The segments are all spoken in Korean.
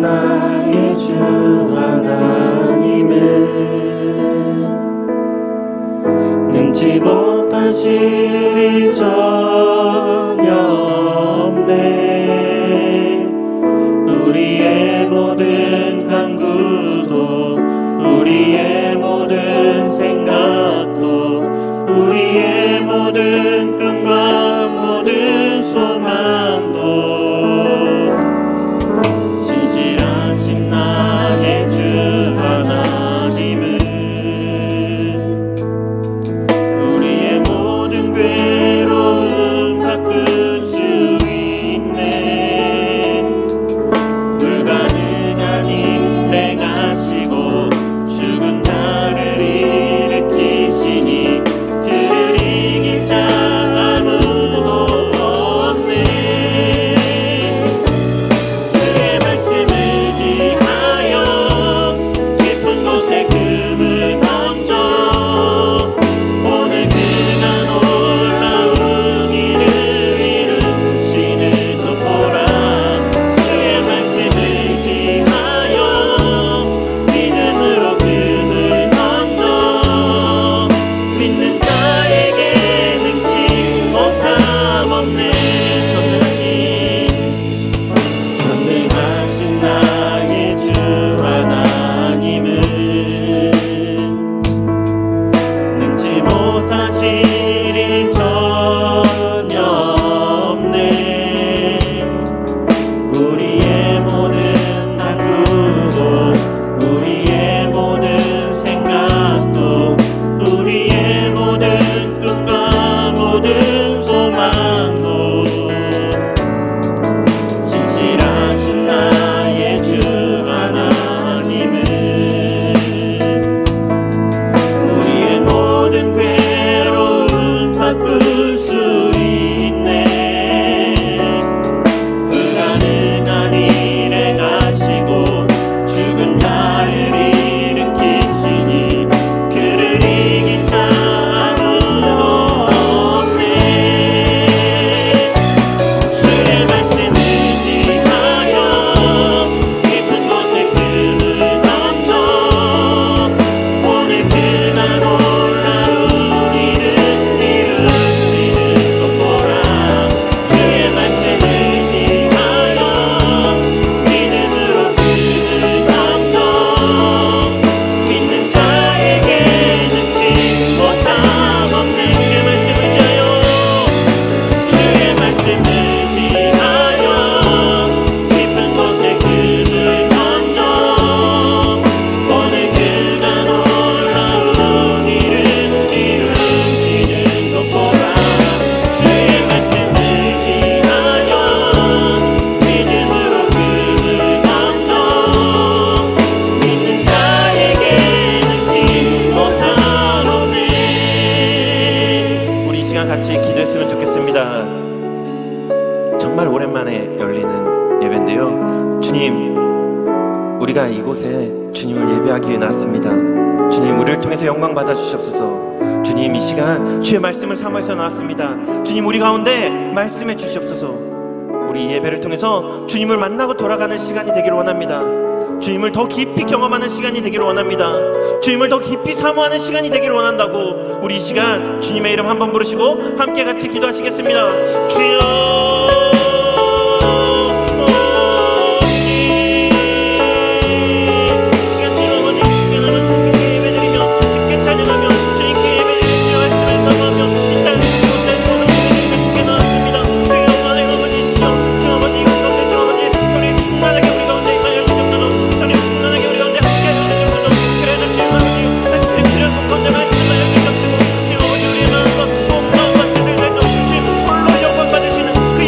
나의 주 하나님은 능치 못하실 일 전혀 없네. 우리의 모든 간구도 우리의 모든 생각도 우리의 모든 꿈과 모든 소망도 신실하신 나의 주 하나님은 우리의 모든 괴로움 바꿀 수 있네. 불가능한 일 행하시고 죽은 자를 일으키시니 그를 이길 자 아무도 없네. 주의 말씀 의지하여 깊은 곳에 금을 던져 오늘 그가 놀라운 일을 이루시는 것 보라. 주의 말씀 의지하여 믿음으로 금을 던져 믿는 자에게 능치 못함 없네. 전능하신 나의 주 하나님은 능치 못하실 일 전혀 없네. 우리의 모든 간구도 우리의 모든 생각도 우리의 모든 꿈과 모든 소망도 신실하신 나의 주 하나님은 우리의 모든 괴로움 바꿀 수 있네. 불가능한 일 행하시고 죽은 자를 일으키시니 그를 이길 자 아무도 없네. 주의 말씀 의지하여 깊은 곳에 금을 던져 오늘 그가 놀라운 일을 이루시는 것 보라. 주의 말씀 의지하여 믿음으로 금을 던져 믿는 자에게 능치 못함 없네. 주의 말씀 의지하여 주의 말씀 의지하여 깊은 곳에 금을 던져 오늘 그가 놀라운 일을 이루시는 것 보라. 주의 말씀 의지하여 믿음으로 금을 던져 믿는 자에게 능치 못함 없네. 우리 이 시간 같이 기도했으면 좋겠습니다. 정말 오랜만에 열리는 예배인데요. 주님, 우리가 이곳에 주님을 예배하기 위해 나왔습니다. 주님, 우리를 통해서 영광 받아 주시옵소서. 주님, 이 시간 주의 말씀을 사모해서 나왔습니다. 주님, 우리 가운데 말씀해 주시옵소서. 우리 예배를 통해서 주님을 만나고 돌아가는 시간이 되기를 원합니다. 주님을 더 깊이 경험하는 시간이 되기를 원합니다. 주님을 더 깊이 사모하는 시간이 되기를 원한다고 우리 이 시간 주님의 이름 한번 부르시고 함께 같이 기도하시겠습니다. 주여 시간 주님 아버지 주께 나는 주님께 예배드리며 주께 찬양하며 주님께 예배드리며 말씀을 사모하며 이 땅 이곳에 주 아버지 주께 나왔습니다. 주여 만의 아버지시여 주 아버지 이곳 가운데 주 아버지 우리 충만하게 우리 가운데 임하여 주옵소서. 주님 충만하게 우리 가운데 함께 하여 주옵소서. 그래서 주님 아버지 말씀을 필요한 것 가운데 말씀하여 주옵시고 주님 아버지 우리의 마음과 몸과 뜻을 다해서 주님 홀로 영광 받으시는 그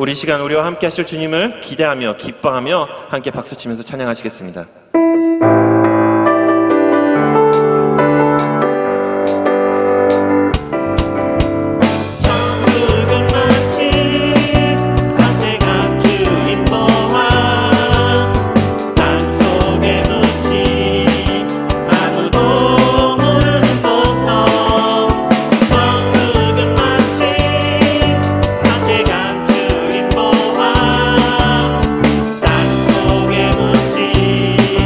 우리 이 시간 우리와 함께 하실 주님을 기대하며 기뻐하며 함께 박수치면서 찬양하시겠습니다. 땅속에 묻힌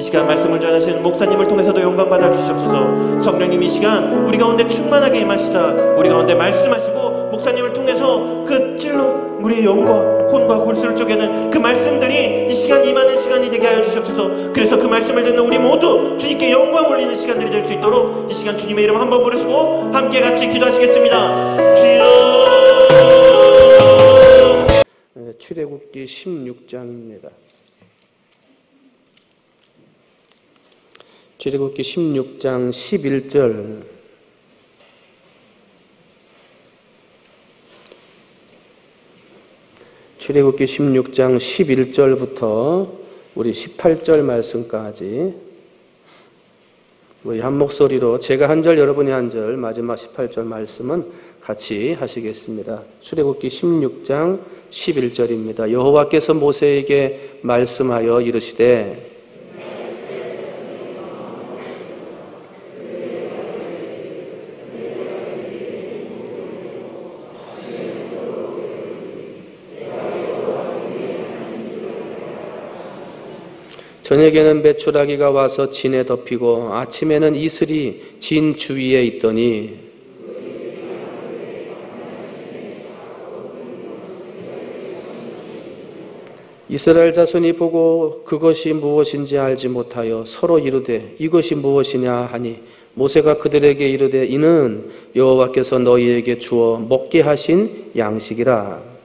시간 말씀을 전하시는 목사님을 통해서도 영광 받아 주시옵소서. 성령님 이 시간 우리 가운데 충만하게 임하시자 우리 가운데 말씀하시고 목사님을 통해서 그 찔러 우리의 영과 혼과 골수를 쪼개는 그 말씀들이 이 시간 임하는 시간이 되게 하여 주시옵소서. 그래서 그 말씀을 듣는 우리 모두 주님께 영광 올리는 시간들이 될 수 있도록 이 시간 주님의 이름 한번 부르시고 함께 같이 기도하시겠습니다. 주여. 출애굽기 16장입니다. 출애굽기 16장 11절 출애굽기 16장 11절부터 우리 18절 말씀까지 우리 한 목소리로 제가 한 절 여러분이 한 절 마지막 18절 말씀은 같이 하시겠습니다. 출애굽기 16장 11절입니다. 여호와께서 모세에게 말씀하여 이르시되 저녁에는 메추라기가 와서 진에 덮이고 아침에는 이슬이 진 주위에 있더니 이스라엘 자손이 보고 그것이 무엇인지 알지 못하여 서로 이르되 이것이 무엇이냐 하니 모세가 그들에게 이르되 이는 여호와께서 너희에게 주어 먹게 하신 양식이라.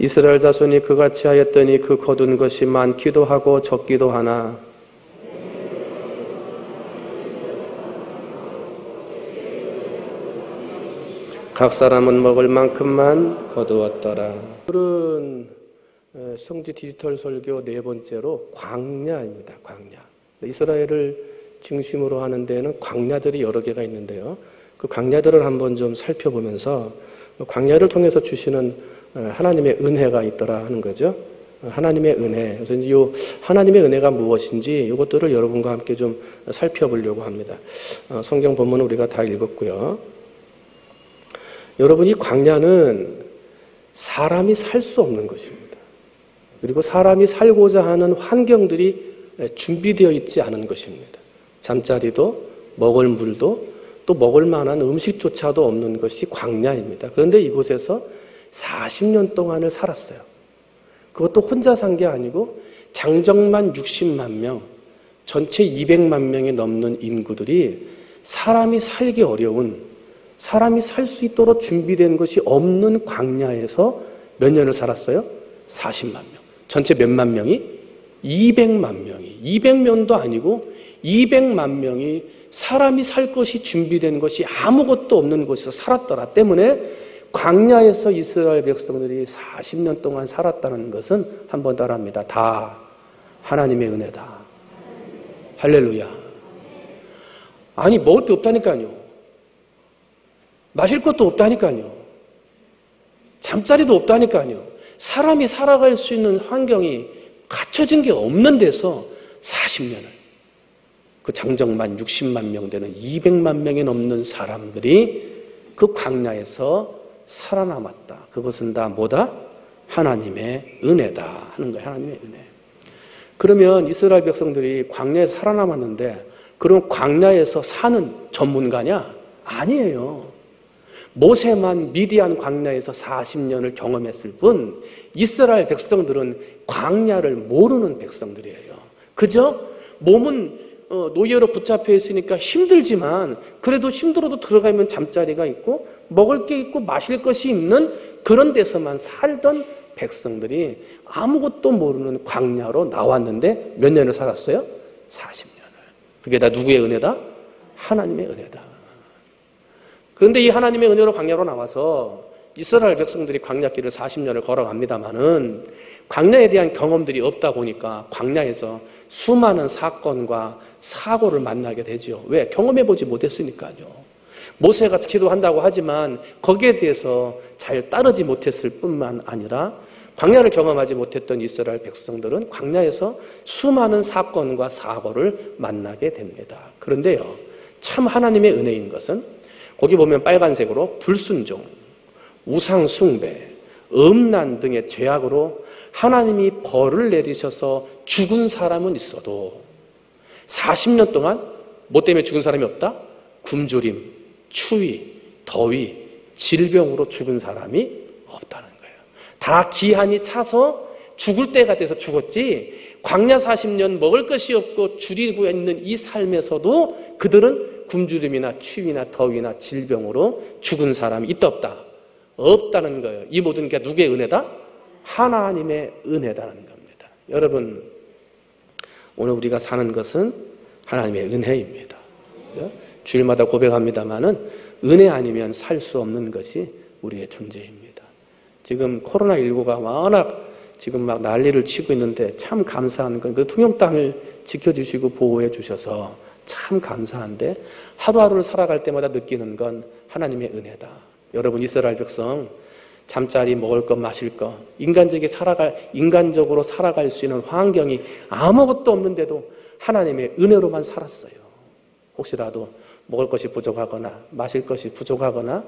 이스라엘 자손이 그같이 하였더니 그 거둔 것이 많기도 하고 적기도 하나 각 사람은 먹을 만큼만 거두었더라. 오늘은 성지 디지털 설교 네 번째로 광야입니다. 광야. 이스라엘을 중심으로 하는 데는 광야들이 여러 개가 있는데요. 그 광야들을 한번 좀 살펴보면서 광야를 통해서 주시는 하나님의 은혜가 있더라 하는 거죠. 하나님의 은혜. 그래서 이 하나님의 은혜가 무엇인지 이것들을 여러분과 함께 좀 살펴보려고 합니다. 성경 본문은 우리가 다 읽었고요. 여러분이 광야는 사람이 살 수 없는 것입니다. 그리고 사람이 살고자 하는 환경들이 준비되어 있지 않은 것입니다. 잠자리도 먹을 물도 또 먹을 만한 음식조차도 없는 것이 광야입니다. 그런데 이곳에서 40년 동안을 살았어요. 그것도 혼자 산 게 아니고 장정만 60만 명, 전체 200만 명이 넘는 인구들이 사람이 살기 어려운, 사람이 살 수 있도록 준비된 것이 없는 광야에서 몇 년을 살았어요? 40만 명. 전체 몇만 명이? 200만 명이. 200명도 아니고 200만 명이 사람이 살 것이 준비된 것이 아무것도 없는 곳에서 살았더라 때문에 광야에서 이스라엘 백성들이 40년 동안 살았다는 것은 한번 따라합니다. 다 하나님의 은혜다. 할렐루야. 아니 먹을 게 없다니까요. 마실 것도 없다니까요. 잠자리도 없다니까요. 사람이 살아갈 수 있는 환경이 갖춰진 게 없는 데서 40년을 그 장정만 60만 명 되는 200만 명이 넘는 사람들이 그 광야에서 살아남았다. 그것은 다 뭐다? 하나님의 은혜다 하는 거예요. 하나님의 은혜. 그러면 이스라엘 백성들이 광야에서 살아남았는데 그럼 광야에서 사는 전문가냐? 아니에요. 모세만 미디안 광야에서 40년을 경험했을 뿐 이스라엘 백성들은 광야를 모르는 백성들이에요. 그저 몸은 노예로 붙잡혀 있으니까 힘들지만 그래도 힘들어도 들어가면 잠자리가 있고 먹을 게 있고 마실 것이 있는 그런 데서만 살던 백성들이 아무것도 모르는 광야로 나왔는데 몇 년을 살았어요? 40년을. 그게 다 누구의 은혜다? 하나님의 은혜다. 그런데 이 하나님의 은혜로 광야로 나와서 이스라엘 백성들이 광야길을 40년을 걸어갑니다마는 광야에 대한 경험들이 없다 보니까 광야에서 수많은 사건과 사고를 만나게 되죠. 왜? 경험해보지 못했으니까요. 모세가 기도한다고 하지만 거기에 대해서 잘 따르지 못했을 뿐만 아니라 광야를 경험하지 못했던 이스라엘 백성들은 광야에서 수많은 사건과 사고를 만나게 됩니다. 그런데요, 참 하나님의 은혜인 것은 거기 보면 빨간색으로 불순종, 우상 숭배, 음란 등의 죄악으로 하나님이 벌을 내리셔서 죽은 사람은 있어도 40년 동안 뭐 때문에 죽은 사람이 없다? 굶주림, 추위, 더위, 질병으로 죽은 사람이 없다는 거예요. 다 기한이 차서 죽을 때가 돼서 죽었지, 광야 40년 먹을 것이 없고 줄이고 있는 이 삶에서도 그들은 굶주림이나 추위나 더위나 질병으로 죽은 사람이 있다 없다? 없다는 거예요. 이 모든 게 누구의 은혜다? 하나님의 은혜다는 겁니다. 여러분, 오늘 우리가 사는 것은 하나님의 은혜입니다. 그렇죠? 주일마다 고백합니다마는 은혜 아니면 살 수 없는 것이 우리의 존재입니다. 지금 코로나19가 워낙 지금 막 난리를 치고 있는데 참 감사한 건 그 통영 땅을 지켜주시고 보호해 주셔서 참 감사한데, 하루하루를 살아갈 때마다 느끼는 건 하나님의 은혜다. 여러분, 이스라엘 백성 잠자리, 먹을 것, 마실 것, 인간적으로 살아갈 수 있는 환경이 아무것도 없는데도 하나님의 은혜로만 살았어요. 혹시라도 먹을 것이 부족하거나 마실 것이 부족하거나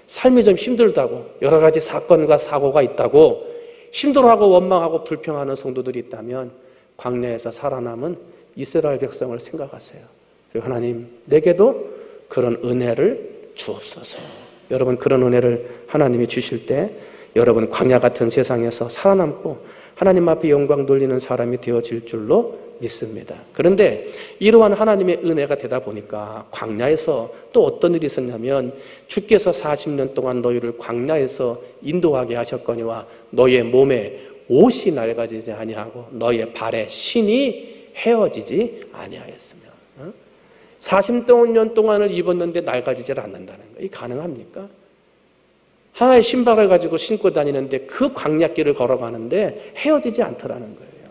삶이 좀 힘들다고, 여러 가지 사건과 사고가 있다고 힘들어하고 원망하고 불평하는 성도들이 있다면 광야에서 살아남은 이스라엘 백성을 생각하세요. 그리고 하나님, 내게도 그런 은혜를 주옵소서. 여러분, 그런 은혜를 하나님이 주실 때 여러분 광야 같은 세상에서 살아남고 하나님 앞에 영광 돌리는 사람이 되어질 줄로 믿습니다. 그런데 이러한 하나님의 은혜가 되다 보니까 광야에서 또 어떤 일이 있었냐면, 주께서 40년 동안 너희를 광야에서 인도하게 하셨거니와 너희의 몸에 옷이 낡아지지 아니하고 너희의 발에 신이 헤어지지 아니하였으며. 40년 동안을 입었는데 낡아지지 않는다는 거예요. 이 가능합니까? 하나의 신발을 가지고 신고 다니는데 그 광야길을 걸어가는데 헤어지지 않더라는 거예요.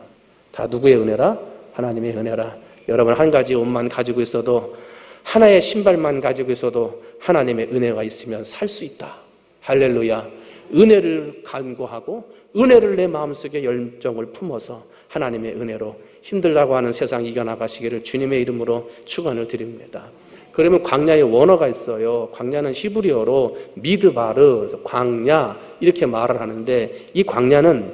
다 누구의 은혜라? 하나님의 은혜라. 여러분, 한 가지 옷만 가지고 있어도, 하나의 신발만 가지고 있어도 하나님의 은혜가 있으면 살 수 있다. 할렐루야. 은혜를 간구하고 은혜를 내 마음속에 열정을 품어서 하나님의 은혜로 힘들다고 하는 세상 이겨나가시기를 주님의 이름으로 축원을 드립니다. 그러면 광야에 원어가 있어요. 광야는 히브리어로 미드바르, 그래서 광야 이렇게 말을 하는데, 이 광야는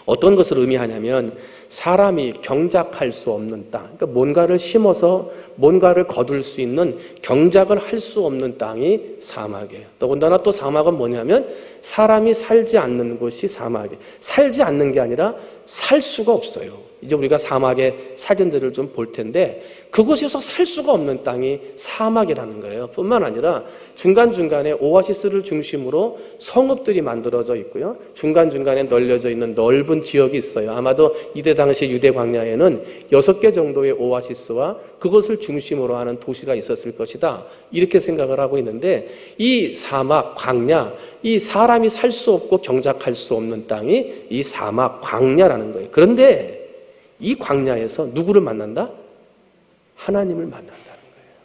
어떤 것을 의미하냐면 사람이 경작할 수 없는 땅, 그러니까 뭔가를 심어서 뭔가를 거둘 수 있는 경작을 할 수 없는 땅이 사막이에요. 더군다나 또 사막은 뭐냐면 사람이 살지 않는 곳이 사막이에요. 살지 않는 게 아니라 살 수가 없어요. 이제 우리가 사막의 사진들을 좀 볼 텐데, 그곳에서 살 수가 없는 땅이 사막이라는 거예요. 뿐만 아니라 중간중간에 오아시스를 중심으로 성읍들이 만들어져 있고요, 중간중간에 널려져 있는 넓은 지역이 있어요. 아마도 이때 당시 유대 광야에는 6개 정도의 오아시스와 그것을 중심으로 하는 도시가 있었을 것이다, 이렇게 생각을 하고 있는데, 이 사막, 광야, 이 사람이 살 수 없고 경작할 수 없는 땅이 이 사막, 광야라는 거예요. 그런데 이 광야에서 누구를 만난다? 하나님을 만난다는 거예요.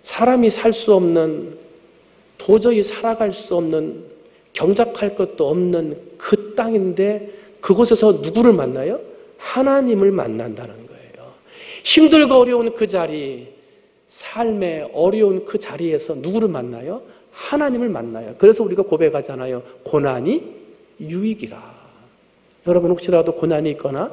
사람이 살 수 없는, 도저히 살아갈 수 없는, 경작할 것도 없는 그 땅인데 그곳에서 누구를 만나요? 하나님을 만난다는 거예요. 힘들고 어려운 그 자리, 삶의 어려운 그 자리에서 누구를 만나요? 하나님을 만나요. 그래서 우리가 고백하잖아요. 고난이 유익이라. 여러분, 혹시라도 고난이 있거나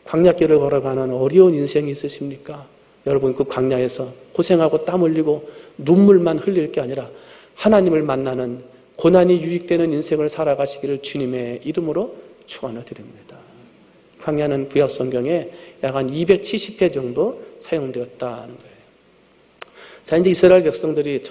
광야길을 걸어가는 어려운 인생이 있으십니까? 여러분, 그 광야에서 고생하고 땀 흘리고 눈물만 흘릴 게 아니라 하나님을 만나는, 고난이 유익되는 인생을 살아가시기를 주님의 이름으로 축원을 드립니다. 광야는 구약 성경에 약 한 270회 정도 사용되었다는 거예요. 자, 이제 이스라엘 백성들이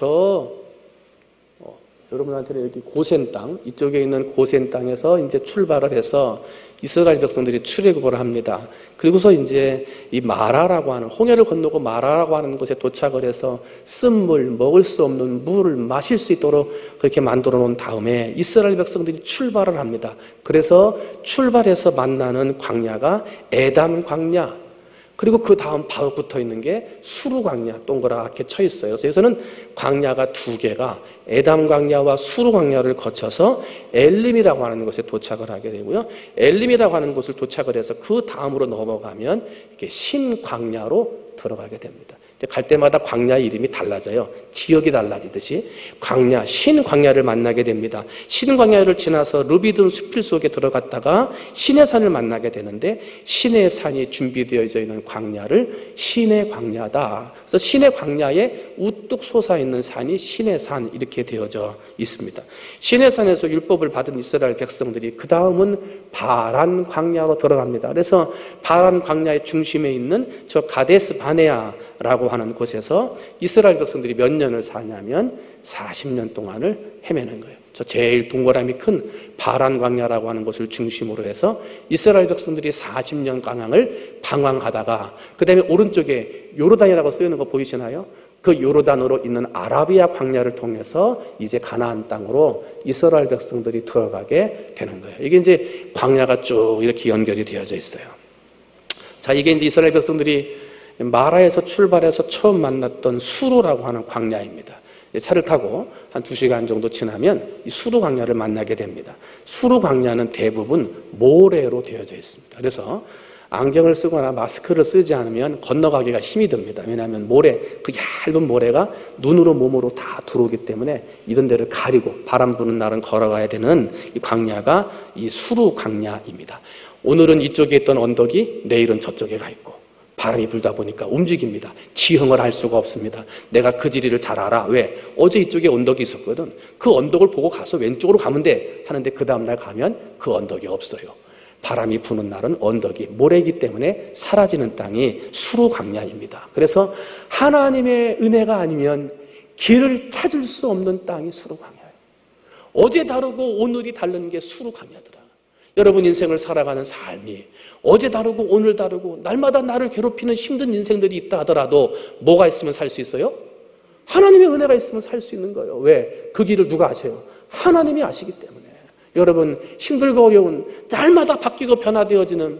여러분한테는 여기 고센 땅, 이쪽에 있는 고센 땅에서 이제 출발을 해서 이스라엘 백성들이 출애굽을 합니다. 그리고서 이제 이 마라라고 하는, 홍해를 건너고 마라라고 하는 곳에 도착을 해서 쓴물, 먹을 수 없는 물을 마실 수 있도록 그렇게 만들어 놓은 다음에 이스라엘 백성들이 출발을 합니다. 그래서 출발해서 만나는 광야가 에담 광야, 그리고 그 다음 바로 붙어 있는 게 수르 광야, 동그랗게 쳐 있어요. 그래서 여기서는 광야가 두 개가 에담 광야와 수르 광야를 거쳐서 엘림이라고 하는 곳에 도착을 하게 되고요. 엘림이라고 하는 곳을 도착을 해서 그 다음으로 넘어가면 이게 신 광야로 들어가게 됩니다. 갈 때마다 광야 이름이 달라져요. 지역이 달라지듯이 광야, 신 광야를 만나게 됩니다. 신 광야를 지나서 르비돈 숲길 속에 들어갔다가 신의 산을 만나게 되는데 신의 산이 준비되어져 있는 광야를 신의 광야다. 그래서 신의 광야에 우뚝 솟아있는 산이 신의 산 이렇게 되어져 있습니다. 신의 산에서 율법을 받은 이스라엘 백성들이 그 다음은 바란 광야로 들어갑니다. 그래서 바란 광야의 중심에 있는 저 가데스 바네아라고 하는 곳에서 이스라엘 백성들이 몇 년을 사냐면 40년 동안을 헤매는 거예요. 저 제일 동그라미 큰 바란 광야라고 하는 곳을 중심으로 해서 이스라엘 백성들이 40년 방황하다가 그 다음에 오른쪽에 요르단이라고 쓰여있는 거 보이시나요? 그 요르단으로 있는 아라비아 광야를 통해서 이제 가나안 땅으로 이스라엘 백성들이 들어가게 되는 거예요. 이게 이제 광야가 쭉 이렇게 연결이 되어져 있어요. 자, 이게 이제 이스라엘 백성들이 마라에서 출발해서 처음 만났던 수르라고 하는 광야입니다. 차를 타고 한 2시간 정도 지나면 이 수르 광야를 만나게 됩니다. 수르 광야는 대부분 모래로 되어져 있습니다. 그래서 안경을 쓰거나 마스크를 쓰지 않으면 건너가기가 힘이 듭니다. 왜냐하면 모래, 그 얇은 모래가 눈으로 몸으로 다 들어오기 때문에 이런 데를 가리고 바람 부는 날은 걸어가야 되는 이 광야가 이 수르 광야입니다. 오늘은 이쪽에 있던 언덕이 내일은 저쪽에 가 있고 바람이 불다 보니까 움직입니다. 지형을 알 수가 없습니다. 내가 그 지리를 잘 알아. 왜? 어제 이쪽에 언덕이 있었거든. 그 언덕을 보고 가서 왼쪽으로 가면 돼. 하는데 그 다음날 가면 그 언덕이 없어요. 바람이 부는 날은 언덕이 모래이기 때문에 사라지는 땅이 수르 광야입니다. 그래서 하나님의 은혜가 아니면 길을 찾을 수 없는 땅이 수르 광야예요. 어제 다르고 오늘이 다른 게 수르 광야더라. 여러분 인생을 살아가는 삶이 어제 다르고 오늘 다르고 날마다 나를 괴롭히는 힘든 인생들이 있다 하더라도 뭐가 있으면 살 수 있어요? 하나님의 은혜가 있으면 살 수 있는 거예요. 왜? 그 길을 누가 아세요? 하나님이 아시기 때문에. 여러분 힘들고 어려운 날마다 바뀌고 변화되어지는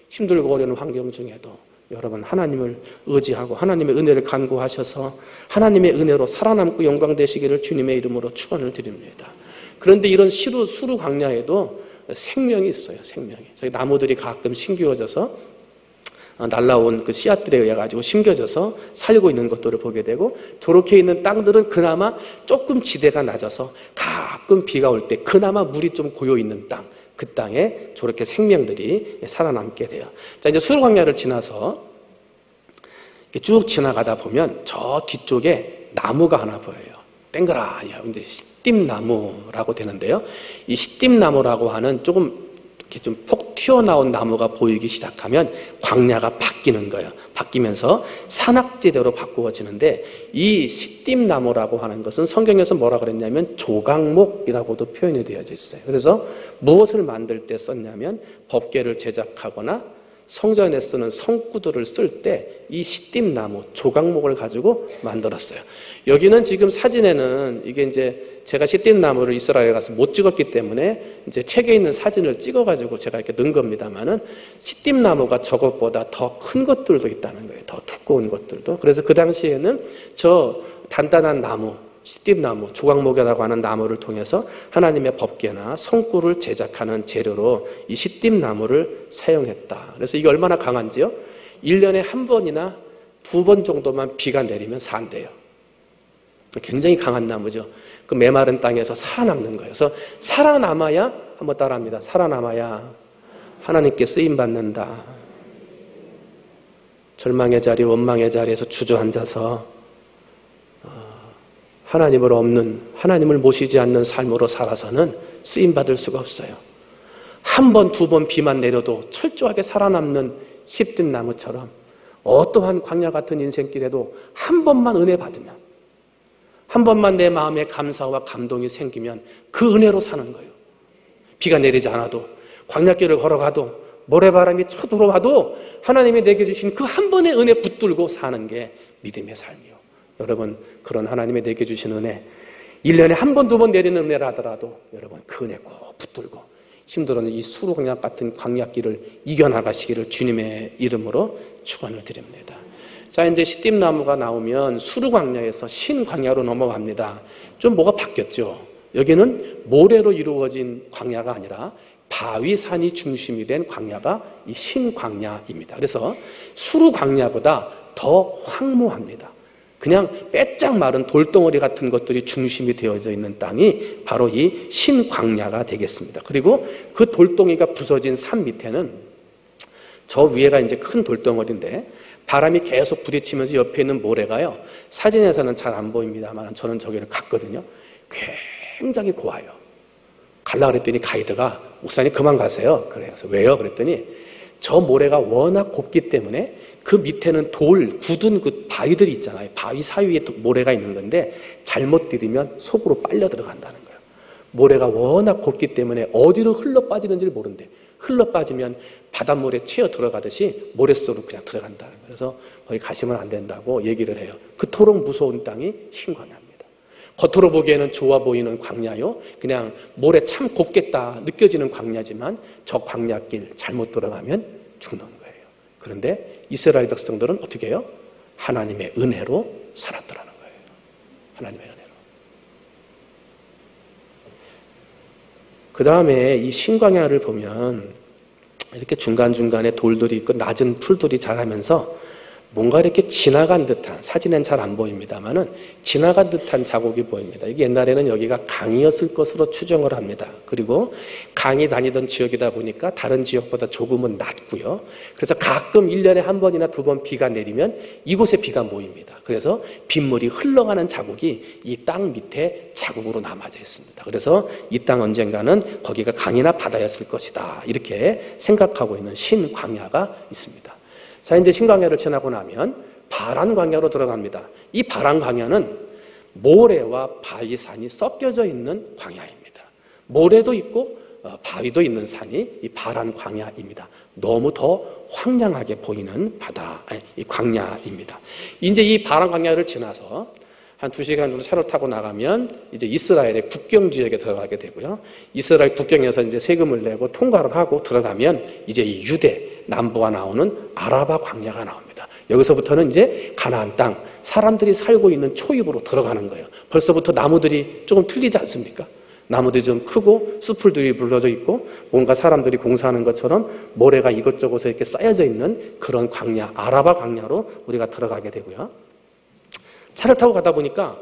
힘들고 어려운 환경 중에도 여러분 하나님을 의지하고 하나님의 은혜를 간구하셔서 하나님의 은혜로 살아남고 영광되시기를 주님의 이름으로 축원을 드립니다. 그런데 이런 수르 광야에도 생명이 있어요. 생명이. 저희 나무들이 가끔 심겨져서 날라온 그 씨앗들에 의해 가지고 심겨져서 살고 있는 것들을 보게 되고 저렇게 있는 땅들은 그나마 조금 지대가 낮아서 가끔 비가 올 때 그나마 물이 좀 고여 있는 땅, 그 땅에 저렇게 생명들이 살아남게 돼요. 자, 이제 수르 광야를 지나서 쭉 지나가다 보면 저 뒤쪽에 나무가 하나 보여요. 땡그라냐. 이제 시띠나무라고 되는데요. 이 시띠나무라고 하는 조금 이렇게 좀 폭 튀어나온 나무가 보이기 시작하면 광야가 바뀌는 거예요. 바뀌면서 산악지대로 바꾸어지는데 이 시띠나무라고 하는 것은 성경에서 뭐라 그랬냐면 조각목이라고도 표현이 되어져 있어요. 그래서 무엇을 만들 때 썼냐면 법궤를 제작하거나 성전에 쓰는 성구들을 쓸 때 이 시띠나무, 조각목을 가지고 만들었어요. 여기는 지금 사진에는 이게 이제 제가 시띠나무를 이스라엘에 가서 못 찍었기 때문에 이제 책에 있는 사진을 찍어가지고 제가 이렇게 넣은 겁니다만은 시띠나무가 저것보다 더 큰 것들도 있다는 거예요. 더 두꺼운 것들도. 그래서 그 당시에는 저 단단한 나무, 시띠나무, 조각목이라고 하는 나무를 통해서 하나님의 법궤나 성구를 제작하는 재료로 이 시띠나무를 사용했다. 그래서 이게 얼마나 강한지요? 1년에 한 번이나 2번 정도만 비가 내리면 산대요. 굉장히 강한 나무죠. 그 메마른 땅에서 살아남는 거예요. 그래서 살아남아야, 한번 따라합니다. 살아남아야 하나님께 쓰임받는다. 절망의 자리, 원망의 자리에서 주저앉아서 하나님을 없는, 하나님을 모시지 않는 삶으로 살아서는 쓰임받을 수가 없어요. 한 번, 2번 비만 내려도 철저하게 살아남는 시띠나무처럼 어떠한 광야 같은 인생길에도 한 번만 은혜 받으면, 한 번만 내 마음에 감사와 감동이 생기면 그 은혜로 사는 거예요. 비가 내리지 않아도, 광야길을 걸어가도, 모래바람이 쳐들어와도 하나님이 내게 주신 그 한 번의 은혜 붙들고 사는 게 믿음의 삶이요. 여러분, 그런 하나님이 내게 주신 은혜, 1년에 한 번, 2번 내리는 은혜라 하더라도 여러분 그 은혜 꼭 붙들고 힘들어는 이 수루 광야 같은 광야길을 이겨나가시기를 주님의 이름으로 축원을 드립니다. 자, 이제 시띠나무가 나오면 수루 광야에서 신 광야로 넘어갑니다. 좀 뭐가 바뀌었죠. 여기는 모래로 이루어진 광야가 아니라 바위산이 중심이 된 광야가 이 신 광야입니다. 그래서 수루 광야보다 더 황무합니다. 그냥 빼짝 마른 돌덩어리 같은 것들이 중심이 되어져 있는 땅이 바로 이 신 광야가 되겠습니다. 그리고 그 돌덩이가 부서진 산 밑에는 저 위에가 이제 큰 돌덩어리인데 바람이 계속 부딪히면서 옆에 있는 모래가요. 사진에서는 잘 안 보입니다만 저는 저기를 갔거든요. 굉장히 고와요. 갈라 그랬더니 가이드가 목사님 그만 가세요. 그래요. 왜요? 그랬더니 저 모래가 워낙 곱기 때문에 그 밑에는 돌, 굳은 그 바위들이 있잖아요. 바위 사이에 모래가 있는 건데 잘못 디디면 속으로 빨려 들어간다는 거예요. 모래가 워낙 곱기 때문에 어디로 흘러 빠지는지를 모른대. 흘러 빠지면 바닷물에 치여 들어가듯이 모래 속으로 그냥 들어간다는 거예요. 그래서 거기 가시면 안 된다고 얘기를 해요. 그토록 무서운 땅이 신광야입니다. 겉으로 보기에는 좋아 보이는 광야요. 그냥 모래 참 곱겠다 느껴지는 광야지만 저 광야길 잘못 들어가면 죽는 거예요. 그런데 이스라엘 백성들은 어떻게 해요? 하나님의 은혜로 살았더라는 거예요. 하나님의 은혜로. 그 다음에 이 신광야를 보면 이렇게 중간중간에 돌들이 있고 낮은 풀들이 자라면서 뭔가 이렇게 지나간 듯한, 사진엔 잘 안 보입니다만은 지나간 듯한 자국이 보입니다. 이게 옛날에는 여기가 강이었을 것으로 추정을 합니다. 그리고 강이 다니던 지역이다 보니까 다른 지역보다 조금은 낮고요. 그래서 가끔 1년에 한 번이나 두 번 비가 내리면 이곳에 비가 모입니다. 그래서 빗물이 흘러가는 자국이 이 땅 밑에 자국으로 남아져 있습니다. 그래서 이 땅 언젠가는 거기가 강이나 바다였을 것이다. 이렇게 생각하고 있는 신광야가 있습니다. 자, 이제 신광야를 지나고 나면 바란 광야로 들어갑니다. 이 바란 광야는 모래와 바위산이 섞여져 있는 광야입니다. 모래도 있고 바위도 있는 산이 이 바란 광야입니다. 너무 더 황량하게 보이는 이 광야입니다. 이제 이 바란 광야를 지나서 한 2시간 정도 차를 타고 나가면 이제 이스라엘의 국경 지역에 들어가게 되고요. 이스라엘 국경에서 이제 세금을 내고 통과를 하고 들어가면 이제 이 유대 남부가 나오는 아라바 광야가 나옵니다. 여기서부터는 이제 가나안 땅, 사람들이 살고 있는 초입으로 들어가는 거예요. 벌써부터 나무들이 조금 틀리지 않습니까? 나무들이 좀 크고 수풀들이 불러져 있고 뭔가 사람들이 공사하는 것처럼 모래가 이것저것에 이렇게 쌓여져 있는 그런 광야, 아라바 광야로 우리가 들어가게 되고요. 차를 타고 가다 보니까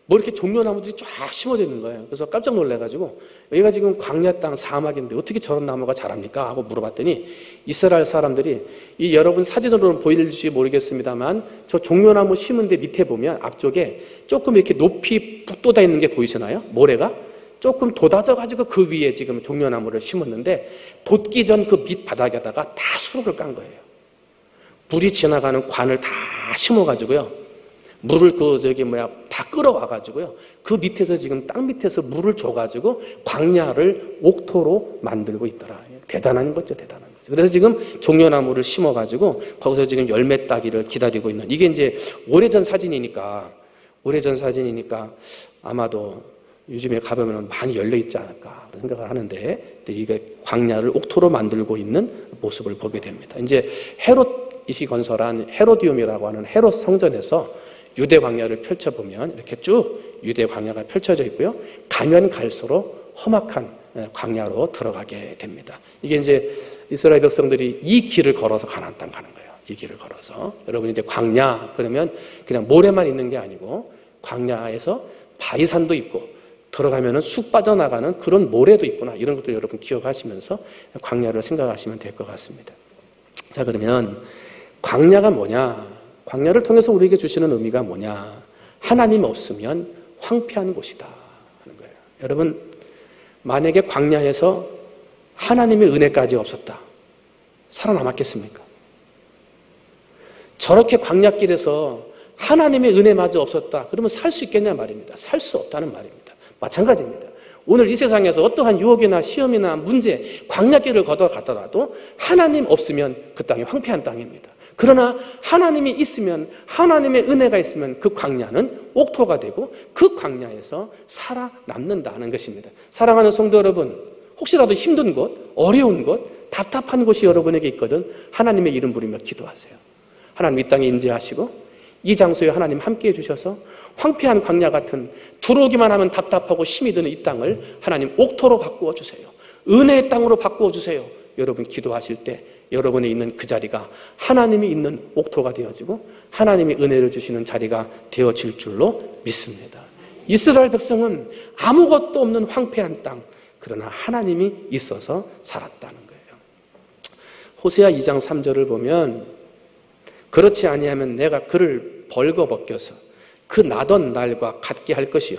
뭐 이렇게 종려나무들이 쫙 심어져 있는 거예요. 그래서 깜짝 놀라가지고 여기가 지금 광야 땅 사막인데 어떻게 저런 나무가 자랍니까? 하고 물어봤더니 이스라엘 사람들이 이 여러분 사진으로는 보일지 모르겠습니다만 저 종려나무 심은 데 밑에 보면 앞쪽에 조금 이렇게 높이 돋아 있는 게 보이시나요? 모래가 조금 돋아져가지고 그 위에 지금 종려나무를 심었는데 돋기 전 그 밑 바닥에다가 다 수록을 깐 거예요. 물이 지나가는 관을 다 심어가지고요. 물을 다 끌어와가지고요. 그 밑에서 지금 땅 밑에서 물을 줘가지고 광야를 옥토로 만들고 있더라. 대단한 거죠, 대단한 거죠. 그래서 지금 종려나무를 심어가지고 거기서 지금 열매 따기를 기다리고 있는 이게 이제 오래전 사진이니까 아마도 요즘에 가보면 많이 열려 있지 않을까 생각을 하는데 이게 광야를 옥토로 만들고 있는 모습을 보게 됩니다. 이제 헤롯이 건설한 헤로디움이라고 하는 헤롯 성전에서 유대 광야를 펼쳐보면 이렇게 쭉 유대 광야가 펼쳐져 있고요. 가면 갈수록 험악한 광야로 들어가게 됩니다. 이게 이제 이스라엘 백성들이 이 길을 걸어서 가나안 땅 가는 거예요. 이 길을 걸어서. 여러분 이제 광야 그러면 그냥 모래만 있는 게 아니고 광야에서 바위산도 있고 들어가면은 쑥 빠져나가는 그런 모래도 있구나. 이런 것도 여러분 기억하시면서 광야를 생각하시면 될 것 같습니다. 자, 그러면 광야가 뭐냐? 광야를 통해서 우리에게 주시는 의미가 뭐냐? 하나님 없으면 황폐한 곳이다 하는 거예요. 여러분, 만약에 광야에서 하나님의 은혜까지 없었다. 살아남았겠습니까? 저렇게 광야길에서 하나님의 은혜마저 없었다. 그러면 살 수 있겠냐 말입니다. 살 수 없다는 말입니다. 마찬가지입니다. 오늘 이 세상에서 어떠한 유혹이나 시험이나 문제, 광야길을 걷어가더라도 하나님 없으면 그 땅이 황폐한 땅입니다. 그러나 하나님이 있으면, 하나님의 은혜가 있으면 그 광야는 옥토가 되고 그 광야에서 살아남는다는 것입니다. 사랑하는 성도 여러분, 혹시라도 힘든 곳, 어려운 곳, 답답한 곳이 여러분에게 있거든 하나님의 이름 부르며 기도하세요. 하나님 이 땅에 임재하시고 이 장소에 하나님 함께해 주셔서 황폐한 광야 같은 들어오기만 하면 답답하고 힘이 드는 이 땅을 하나님 옥토로 바꾸어 주세요. 은혜의 땅으로 바꾸어 주세요. 여러분 기도하실 때 여러분이 있는 그 자리가 하나님이 있는 옥토가 되어지고 하나님이 은혜를 주시는 자리가 되어질 줄로 믿습니다. 이스라엘 백성은 아무것도 없는 황폐한 땅, 그러나 하나님이 있어서 살았다는 거예요. 호세아 2장 3절을 보면 그렇지 아니하면 내가 그를 벌거벗겨서 그 나던 날과 같게 할 것이요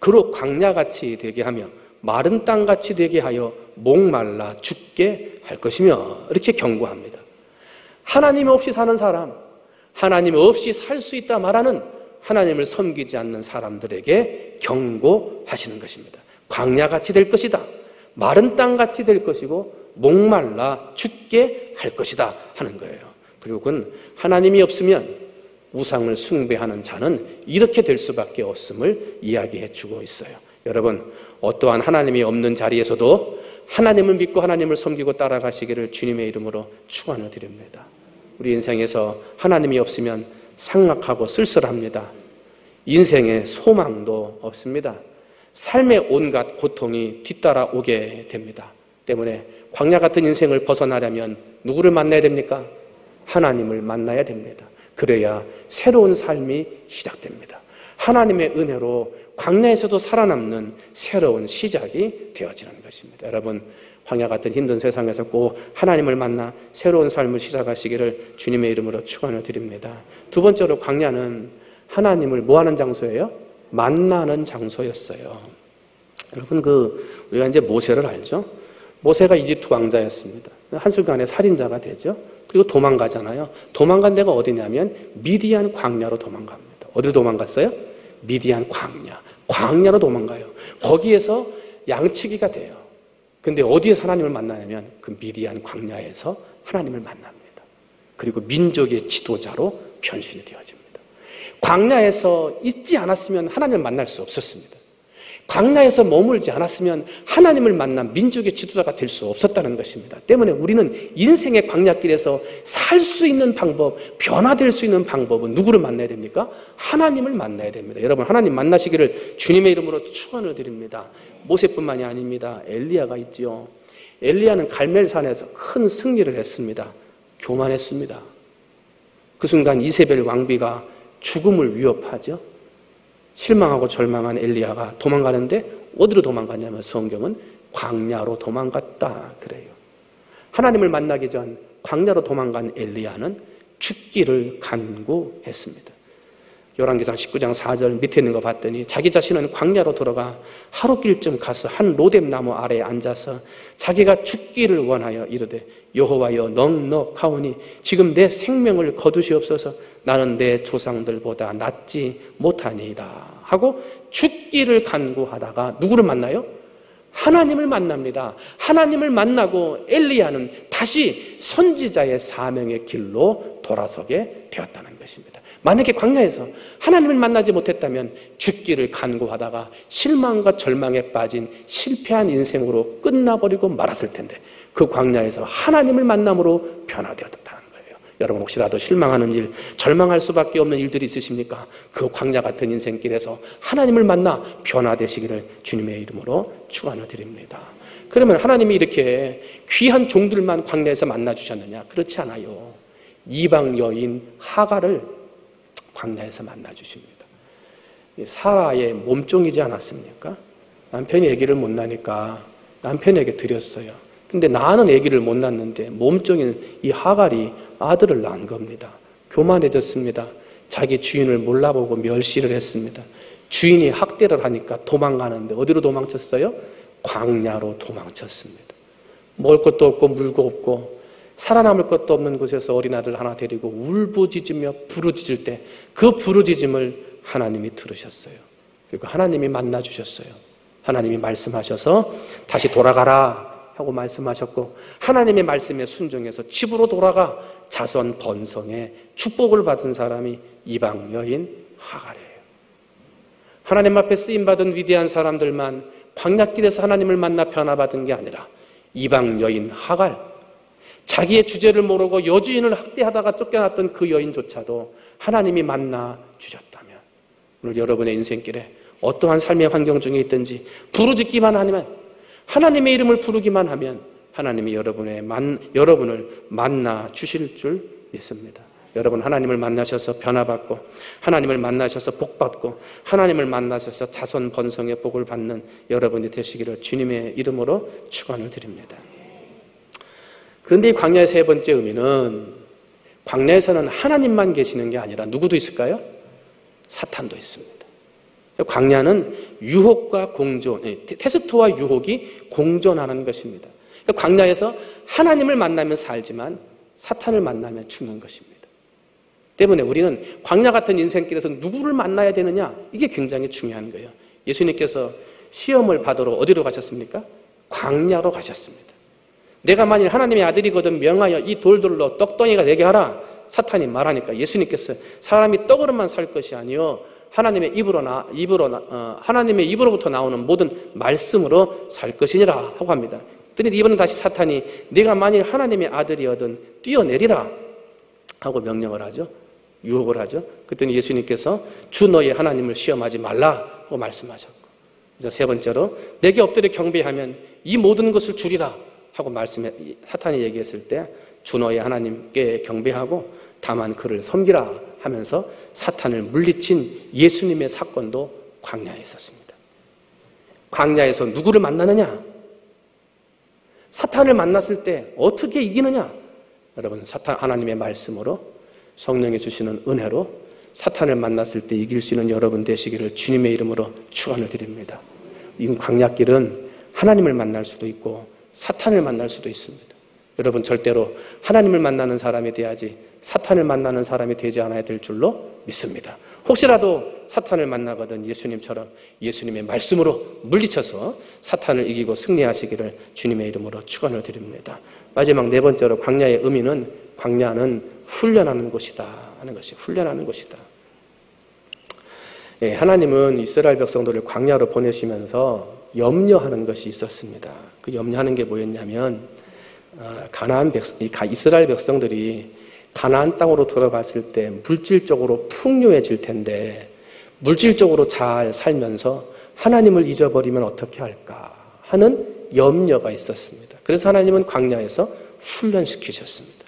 그로 광야같이 되게 하며 마른 땅같이 되게 하여 목말라 죽게 할 것이며 이렇게 경고합니다. 하나님 없이 사는 사람, 하나님 없이 살 수 있다 말하는 하나님을 섬기지 않는 사람들에게 경고하시는 것입니다. 광야같이 될 것이다. 마른 땅같이 될 것이고 목말라 죽게 할 것이다 하는 거예요. 그리고 그건 하나님이 없으면 우상을 숭배하는 자는 이렇게 될 수밖에 없음을 이야기해 주고 있어요. 여러분, 어떠한 하나님이 없는 자리에서도 하나님을 믿고 하나님을 섬기고 따라가시기를 주님의 이름으로 축원을 드립니다. 우리 인생에서 하나님이 없으면 삭막하고 쓸쓸합니다. 인생에 소망도 없습니다. 삶의 온갖 고통이 뒤따라오게 됩니다. 때문에 광야 같은 인생을 벗어나려면 누구를 만나야 됩니까? 하나님을 만나야 됩니다. 그래야 새로운 삶이 시작됩니다. 하나님의 은혜로 광야에서도 살아남는 새로운 시작이 되어지는 것입니다. 여러분, 광야 같은 힘든 세상에서 꼭 하나님을 만나 새로운 삶을 시작하시기를 주님의 이름으로 축원을 드립니다. 두 번째로 광야는 하나님을 뭐하는 장소예요? 만나는 장소였어요. 여러분, 우리가 이제 모세를 알죠? 모세가 이집트 왕자였습니다. 한순간에 살인자가 되죠. 그리고 도망가잖아요. 도망간 데가 어디냐면 미디안 광야로 도망갑니다. 어디로 도망갔어요? 미디안 광야. 광야로 도망가요. 거기에서 양치기가 돼요. 근데 어디에서 하나님을 만나냐면 그 미디안 광야에서 하나님을 만납니다. 그리고 민족의 지도자로 변신이 되어집니다. 광야에서 있지 않았으면 하나님을 만날 수 없었습니다. 광야에서 머물지 않았으면 하나님을 만난 민족의 지도자가 될 수 없었다는 것입니다. 때문에 우리는 인생의 광야길에서 살 수 있는 방법, 변화될 수 있는 방법은 누구를 만나야 됩니까? 하나님을 만나야 됩니다. 여러분, 하나님 만나시기를 주님의 이름으로 축원을 드립니다. 모세뿐만이 아닙니다. 엘리야가 있지요. 엘리야는 갈멜산에서 큰 승리를 했습니다. 교만했습니다. 그 순간 이세벨 왕비가 죽음을 위협하죠. 실망하고 절망한 엘리야가 도망가는데 어디로 도망갔냐면 성경은 광야로 도망갔다 그래요. 하나님을 만나기 전 광야로 도망간 엘리야는 죽기를 간구했습니다. 열왕기상 19장 4절 밑에 있는 거 봤더니 자기 자신은 광야로 들어가 하루길쯤 가서 한 로뎀 나무 아래에 앉아서 자기가 죽기를 원하여 이르되 여호와여 넉넉하오니 지금 내 생명을 거두시옵소서 나는 내 조상들보다 낫지 못하니이다 하고 죽기를 간구하다가 누구를 만나요? 하나님을 만납니다. 하나님을 만나고 엘리야는 다시 선지자의 사명의 길로 돌아서게 되었다는 것입니다. 만약에 광야에서 하나님을 만나지 못했다면 죽기를 간구하다가 실망과 절망에 빠진 실패한 인생으로 끝나버리고 말았을 텐데 그 광야에서 하나님을 만남으로 변화되었다는 거예요. 여러분, 혹시라도 실망하는 일, 절망할 수밖에 없는 일들이 있으십니까? 그 광야 같은 인생길에서 하나님을 만나 변화되시기를 주님의 이름으로 축원을 드립니다. 그러면 하나님이 이렇게 귀한 종들만 광야에서 만나주셨느냐? 그렇지 않아요. 이방 여인 하갈을 광야에서 만나주십니다. 사라의 몸종이지 않았습니까? 남편이 아기를 못 낳으니까 남편에게 드렸어요. 근데 나는 아기를 못 낳는데 몸종인 이 하갈이 아들을 낳은 겁니다. 교만해졌습니다. 자기 주인을 몰라보고 멸시를 했습니다. 주인이 학대를 하니까 도망가는데 어디로 도망쳤어요? 광야로 도망쳤습니다. 먹을 것도 없고 물고 없고 살아남을 것도 없는 곳에서 어린아들 하나 데리고 울부짖으며 부르짖을 때 그 부르짖음을 하나님이 들으셨어요. 그리고 하나님이 만나주셨어요. 하나님이 말씀하셔서 다시 돌아가라 하고 말씀하셨고 하나님의 말씀에 순종해서 집으로 돌아가 자손 번성의 축복을 받은 사람이 이방 여인 하갈이에요. 하나님 앞에 쓰임받은 위대한 사람들만 광야길에서 하나님을 만나 변화받은 게 아니라 이방 여인 하갈, 자기의 주제를 모르고 여주인을 학대하다가 쫓겨났던 그 여인조차도 하나님이 만나 주셨다면, 오늘 여러분의 인생길에 어떠한 삶의 환경 중에 있든지 부르짖기만 하면, 하나님의 이름을 부르기만 하면 하나님이 여러분을 만나 주실 줄 믿습니다. 여러분, 하나님을 만나셔서 변화받고, 하나님을 만나셔서 복받고, 하나님을 만나셔서 자손 번성의 복을 받는 여러분이 되시기를 주님의 이름으로 축원을 드립니다. 그런데 이 광야의 세 번째 의미는, 광야에서는 하나님만 계시는 게 아니라 누구도 있을까요? 사탄도 있습니다. 광야는 유혹과 공존, 테스트와 유혹이 공존하는 것입니다. 광야에서 하나님을 만나면 살지만 사탄을 만나면 죽는 것입니다. 때문에 우리는 광야 같은 인생길에서 누구를 만나야 되느냐, 이게 굉장히 중요한 거예요. 예수님께서 시험을 받으러 어디로 가셨습니까? 광야로 가셨습니다. 내가 만일 하나님의 아들이거든 명하여 이 돌들로 떡덩이가 되게 하라, 사탄이 말하니까 예수님께서 사람이 떡으로만 살 것이 아니요 하나님의 입으로부터 나오는 모든 말씀으로 살 것이니라 하고 합니다. 그런데 이번엔 다시 사탄이 네가 만일 하나님의 아들이거든 뛰어내리라 하고 명령을 하죠. 유혹을 하죠. 그랬더니 예수님께서 주 너의 하나님을 시험하지 말라고 말씀하셨고, 그래서 세 번째로 내게 엎드려 경배하면 이 모든 것을 주리라 하고 사탄이 얘기했을 때 주 너의 하나님께 경배하고 다만 그를 섬기라 하면서 사탄을 물리친 예수님의 사건도 광야에 있었습니다. 광야에서 누구를 만나느냐? 사탄을 만났을 때 어떻게 이기느냐? 여러분, 하나님의 말씀으로, 성령이 주시는 은혜로 사탄을 만났을 때 이길 수 있는 여러분 되시기를 주님의 이름으로 축원을 드립니다. 이 광야길은 하나님을 만날 수도 있고 사탄을 만날 수도 있습니다. 여러분, 절대로 하나님을 만나는 사람이 돼야지 사탄을 만나는 사람이 되지 않아야 될 줄로 믿습니다. 혹시라도 사탄을 만나거든 예수님처럼 예수님의 말씀으로 물리쳐서 사탄을 이기고 승리하시기를 주님의 이름으로 축원을 드립니다. 마지막 네 번째로, 광야의 의미는, 광야는 훈련하는 곳이다 하는 것이, 훈련하는 곳이다. 하나님은 이스라엘 백성들을 광야로 보내시면서 염려하는 것이 있었습니다. 그 염려하는 게 뭐였냐면, 이스라엘 백성들이 가나안 땅으로 들어갔을 때 물질적으로 풍요해질 텐데, 물질적으로 잘 살면서 하나님을 잊어버리면 어떻게 할까 하는 염려가 있었습니다. 그래서 하나님은 광야에서 훈련시키셨습니다.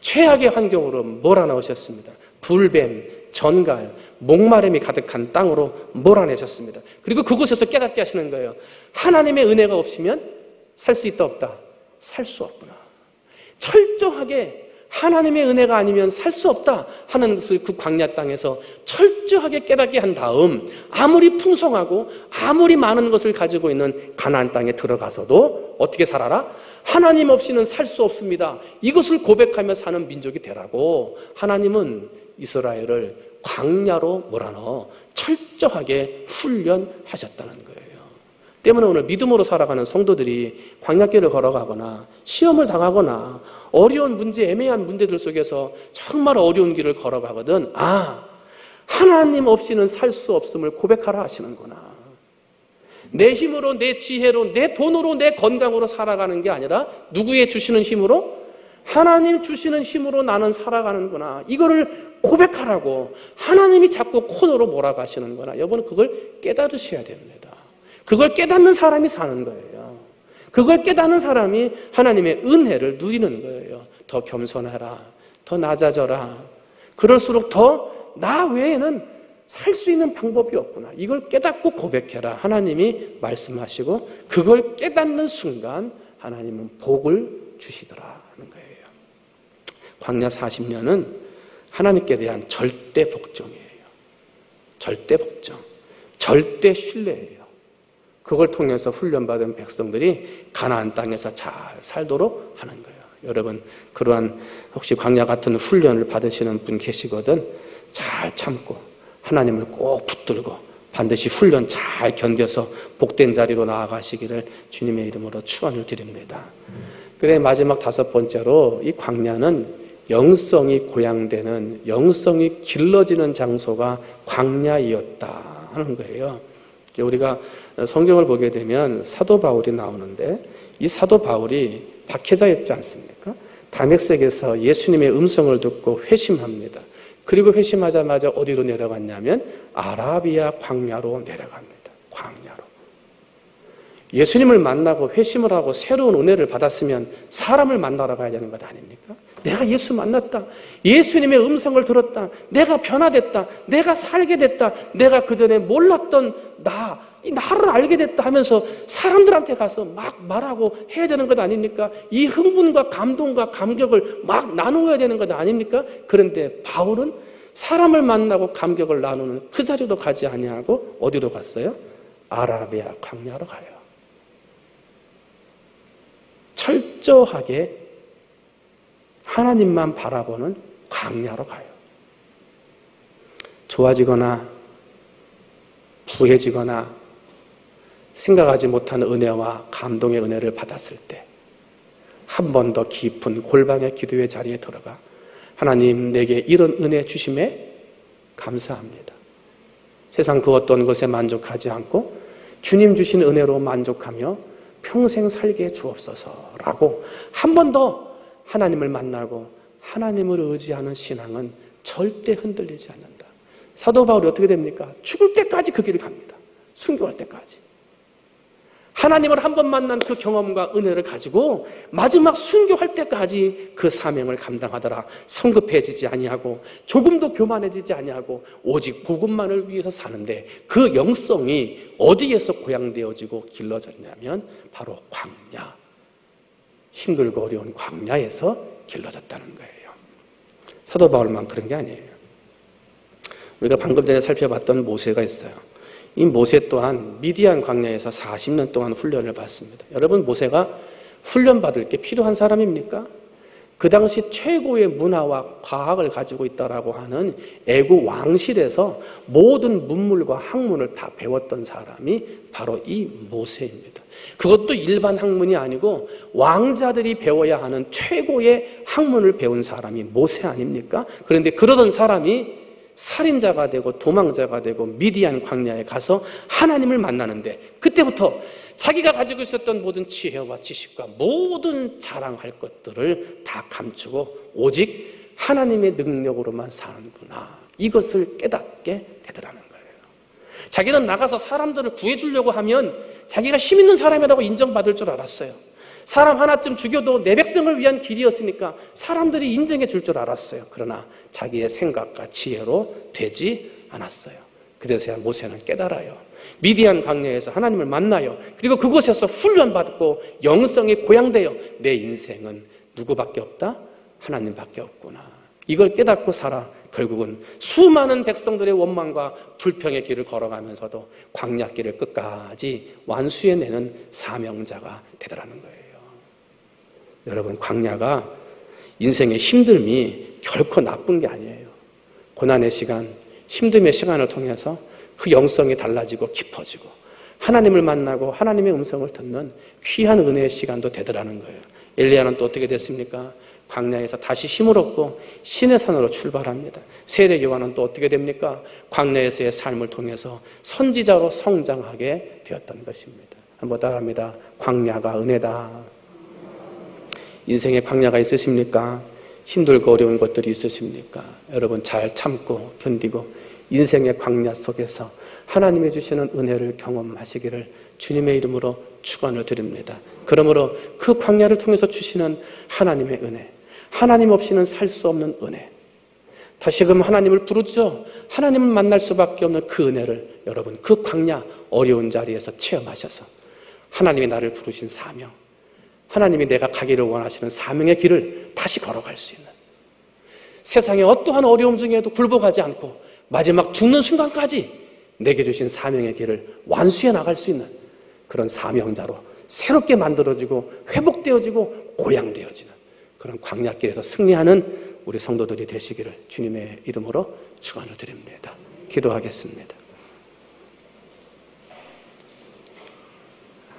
최악의 환경으로 몰아넣으셨습니다. 불뱀, 전갈, 목마름이 가득한 땅으로 몰아내셨습니다. 그리고 그곳에서 깨닫게 하시는 거예요. 하나님의 은혜가 없으면 살 수 있다 없다? 살 수 없구나. 철저하게 하나님의 은혜가 아니면 살 수 없다 하는 것을 그 광야 땅에서 철저하게 깨닫게 한 다음, 아무리 풍성하고 아무리 많은 것을 가지고 있는 가나안 땅에 들어가서도 어떻게 살아라? 하나님 없이는 살 수 없습니다. 이것을 고백하며 사는 민족이 되라고 하나님은 이스라엘을 광야로 몰아넣어 철저하게 훈련하셨다는 거예요. 때문에 오늘 믿음으로 살아가는 성도들이 광야길을 걸어가거나 시험을 당하거나 어려운 문제, 애매한 문제들 속에서 정말 어려운 길을 걸어가거든, 하나님 없이는 살 수 없음을 고백하라 하시는구나. 내 힘으로, 내 지혜로, 내 돈으로, 내 건강으로 살아가는 게 아니라 누구의 주시는 힘으로? 하나님 주시는 힘으로 나는 살아가는구나. 이거를 고백하라고 하나님이 자꾸 코너로 몰아가시는구나. 여러분, 그걸 깨달으셔야 됩니다. 그걸 깨닫는 사람이 사는 거예요. 그걸 깨닫는 사람이 하나님의 은혜를 누리는 거예요. 더 겸손하라, 더 낮아져라. 그럴수록 더 나 외에는 살 수 있는 방법이 없구나. 이걸 깨닫고 고백해라. 하나님이 말씀하시고 그걸 깨닫는 순간 하나님은 복을 주시더라 하는 거예요. 광야 40년은 하나님께 대한 절대 복종이에요. 절대 복종, 절대 신뢰예요. 그걸 통해서 훈련받은 백성들이 가나안 땅에서 잘 살도록 하는 거예요. 여러분, 그러한 혹시 광야 같은 훈련을 받으시는 분 계시거든, 잘 참고 하나님을 꼭 붙들고 반드시 훈련 잘 견뎌서 복된 자리로 나아가시기를 주님의 이름으로 축원을 드립니다. 그래, 마지막 다섯 번째로, 이 광야는 영성이 고양되는, 영성이 길러지는 장소가 광야이었다 하는 거예요. 우리가 성경을 보게 되면 사도 바울이 나오는데 이 사도 바울이 박해자였지 않습니까? 다메섹에서 예수님의 음성을 듣고 회심합니다. 그리고 회심하자마자 어디로 내려갔냐면 아라비아 광야로 내려갑니다. 광야로. 예수님을 만나고 회심을 하고 새로운 은혜를 받았으면 사람을 만나러 가야 되는 것 아닙니까? 내가 예수 만났다. 예수님의 음성을 들었다. 내가 변화됐다. 내가 살게 됐다. 내가 그전에 몰랐던 이 나를 알게 됐다 하면서 사람들한테 가서 막 말하고 해야 되는 것 아닙니까? 이 흥분과 감동과 감격을 막 나누어야 되는 것 아닙니까? 그런데 바울은 사람을 만나고 감격을 나누는 그 자리도 가지 아니하고 어디로 갔어요? 아라비아 광야로 가요. 철저하게 하나님만 바라보는 광야로 가요. 좋아지거나 부해지거나 생각하지 못한 은혜와 감동의 은혜를 받았을 때 한 번 더 깊은 골방의 기도의 자리에 들어가 하나님 내게 이런 은혜 주심에 감사합니다. 세상 그 어떤 것에 만족하지 않고 주님 주신 은혜로 만족하며 평생 살게 해 주옵소서라고 한 번 더 하나님을 만나고 하나님을 의지하는 신앙은 절대 흔들리지 않는다. 사도 바울이 어떻게 됩니까? 죽을 때까지 그 길을 갑니다. 순교할 때까지. 하나님을 한 번 만난 그 경험과 은혜를 가지고 마지막 순교할 때까지 그 사명을 감당하더라. 성급해지지 아니하고 조금도 교만해지지 아니하고 오직 그것만을 위해서 사는데 그 영성이 어디에서 고양되어지고 길러졌냐면 바로 광야, 힘들고 어려운 광야에서 길러졌다는 거예요. 사도 바울만 그런 게 아니에요. 우리가 방금 전에 살펴봤던 모세가 있어요. 이 모세 또한 미디안 광야에서 40년 동안 훈련을 받습니다. 여러분, 모세가 훈련받을 게 필요한 사람입니까? 그 당시 최고의 문화와 과학을 가지고 있다라고 하는 애국 왕실에서 모든 문물과 학문을 다 배웠던 사람이 바로 이 모세입니다. 그것도 일반 학문이 아니고 왕자들이 배워야 하는 최고의 학문을 배운 사람이 모세 아닙니까? 그런데 그러던 사람이 살인자가 되고 도망자가 되고 미디안 광야에 가서 하나님을 만나는데 그때부터 자기가 가지고 있었던 모든 지혜와 지식과 모든 자랑할 것들을 다 감추고 오직 하나님의 능력으로만 사는구나, 이것을 깨닫게 되더라는 거예요. 자기는 나가서 사람들을 구해주려고 하면 자기가 힘 있는 사람이라고 인정받을 줄 알았어요. 사람 하나쯤 죽여도 내 백성을 위한 길이었으니까 사람들이 인정해 줄 줄 알았어요. 그러나 자기의 생각과 지혜로 되지 않았어요. 그제서야 모세는 깨달아요. 미디안 광야에서 하나님을 만나요. 그리고 그곳에서 훈련받고 영성이 고양돼요. 내 인생은 누구밖에 없다? 하나님밖에 없구나. 이걸 깨닫고 살아 결국은 수많은 백성들의 원망과 불평의 길을 걸어가면서도 광야길을 끝까지 완수해내는 사명자가 되더라는 거예요. 여러분, 광야가 인생의 힘듦이 결코 나쁜 게 아니에요. 고난의 시간, 힘듦의 시간을 통해서 그 영성이 달라지고 깊어지고 하나님을 만나고 하나님의 음성을 듣는 귀한 은혜의 시간도 되더라는 거예요. 엘리야는 또 어떻게 됐습니까? 광야에서 다시 힘을 얻고 시내산으로 출발합니다. 세례 요한은 또 어떻게 됩니까? 광야에서의 삶을 통해서 선지자로 성장하게 되었던 것입니다. 한번 따라합니다. 광야가 은혜다. 인생에 광야가 있으십니까? 힘들고 어려운 것들이 있으십니까? 여러분, 잘 참고 견디고 인생의 광야 속에서 하나님이 주시는 은혜를 경험하시기를 주님의 이름으로 축원을 드립니다. 그러므로 그 광야를 통해서 주시는 하나님의 은혜, 하나님 없이는 살 수 없는 은혜, 다시금 하나님을 부르죠. 하나님을 만날 수밖에 없는 그 은혜를 여러분, 그 광야 어려운 자리에서 체험하셔서 하나님이 나를 부르신 사명, 하나님이 내가 가기를 원하시는 사명의 길을 다시 걸어갈 수 있는, 세상의 어떠한 어려움 중에도 굴복하지 않고 마지막 죽는 순간까지 내게 주신 사명의 길을 완수해 나갈 수 있는 그런 사명자로 새롭게 만들어지고 회복되어지고 고양되어지는 그런 광야길에서 승리하는 우리 성도들이 되시기를 주님의 이름으로 축원을 드립니다. 기도하겠습니다.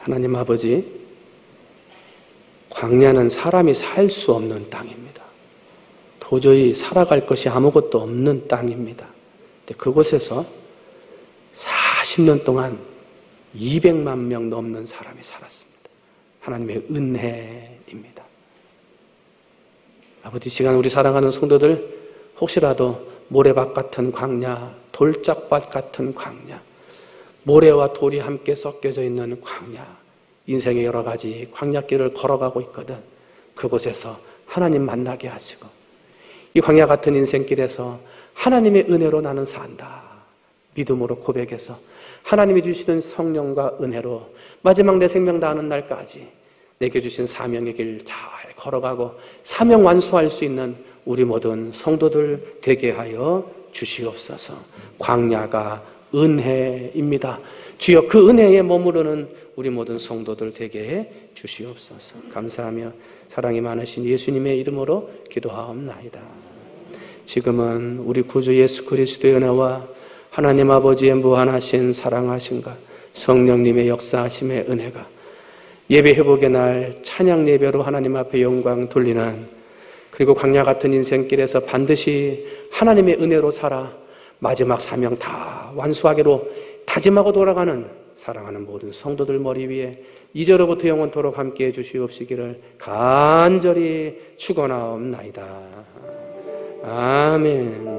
하나님 아버지, 광야는 사람이 살 수 없는 땅입니다. 도저히 살아갈 것이 아무것도 없는 땅입니다. 그곳에서 40년 동안 200만 명 넘는 사람이 살았습니다. 하나님의 은혜입니다. 아버지, 시간 우리 사랑하는 성도들, 혹시라도 모래밭 같은 광야, 돌짝밭 같은 광야, 모래와 돌이 함께 섞여져 있는 광야, 인생의 여러 가지 광야길을 걸어가고 있거든. 그곳에서 하나님 만나게 하시고, 이 광야 같은 인생길에서 하나님의 은혜로 나는 산다, 믿음으로 고백해서 하나님이 주시는 성령과 은혜로 마지막 내 생명 다하는 날까지 내게 주신 사명의 길 잘 걸어가고 사명 완수할 수 있는 우리 모든 성도들 되게 하여 주시옵소서. 광야가 은혜입니다. 주여, 그 은혜에 머무르는 우리 모든 성도들 되게 해 주시옵소서. 감사하며 사랑이 많으신 예수님의 이름으로 기도하옵나이다. 지금은 우리 구주 예수 그리스도의 은혜와 하나님 아버지의 무한하신 사랑하심과 성령님의 역사하심의 은혜가 예배 회복의 날 찬양 예배로 하나님 앞에 영광 돌리는, 그리고 광야 같은 인생길에서 반드시 하나님의 은혜로 살아 마지막 사명 다 완수하기로 다짐하고 돌아가는 사랑하는 모든 성도들 머리 위에 이제로부터 영원토록 함께해 주시옵시기를 간절히 축원하옵나이다. 아멘.